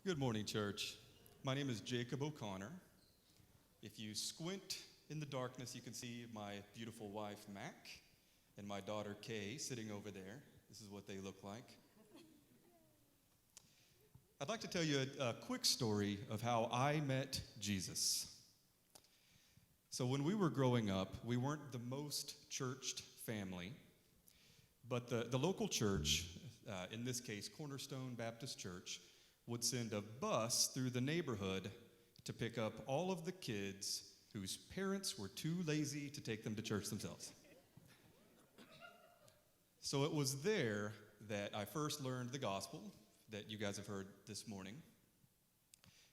Good morning, church. My name is Jacob O'Connor. If you squint in the darkness, you can see my beautiful wife, Mac, and my daughter, Kay, sitting over there. This is what they look like. I'd like to tell you a quick story of how I met Jesus. So when we were growing up, we weren't the most churched family, but the local church, in this case, Cornerstone Baptist Church, would send a bus through the neighborhood to pick up all of the kids whose parents were too lazy to take them to church themselves. So it was there that I first learned the gospel that you guys have heard this morning.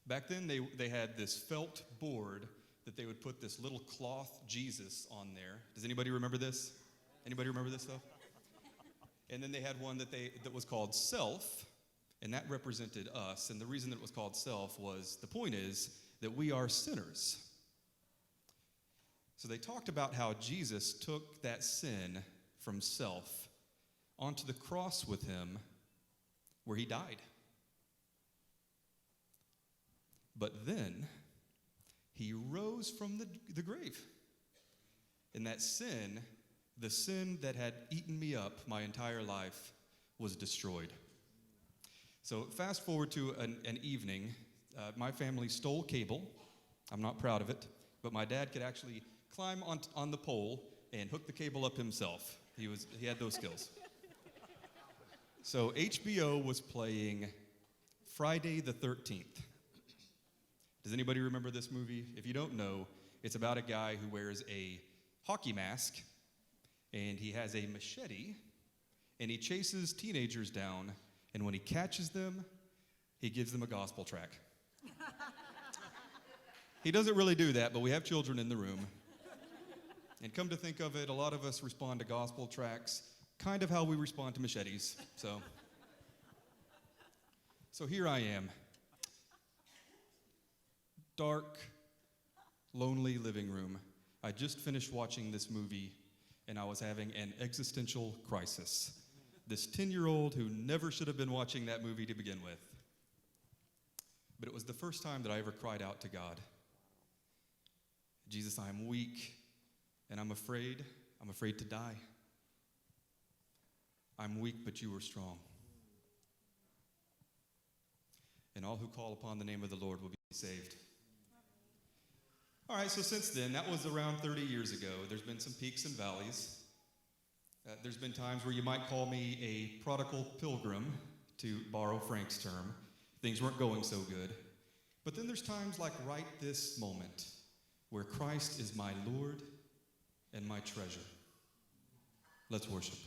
Back then, they had this felt board that they would put this little cloth Jesus on there. Does anybody remember this? Anybody remember this stuff? And then they had one that was called Self, and that represented us. And the reason that it was called Self was, the point is that we are sinners. So they talked about how Jesus took that sin from self onto the cross with him, where he died. But then he rose from the grave. And that sin, the sin that had eaten me up my entire life, was destroyed. So fast forward to an evening. My family stole cable. I'm not proud of it, but my dad could actually climb on the pole and hook the cable up himself. He had those skills. So HBO was playing Friday the 13th. Does anybody remember this movie? If you don't know, it's about a guy who wears a hockey mask, and he has a machete, and he chases teenagers down, and when he catches them, he gives them a gospel track. He doesn't really do that, but we have children in the room. And come to think of it, a lot of us respond to gospel tracks kind of how we respond to machetes. So here I am. Dark, lonely living room. I just finished watching this movie, and I was having an existential crisis. This 10-year-old who never should have been watching that movie to begin with. But it was the first time that I ever cried out to God. Jesus, I am weak, and I'm afraid to die. I'm weak, but you are strong. And all who call upon the name of the Lord will be saved. All right, so since then, that was around 30 years ago. There's been some peaks and valleys. There's been times where you might call me a prodigal pilgrim, to borrow Frank's term. Things weren't going so good. But then there's times like right this moment where Christ is my Lord and my treasure. Let's worship.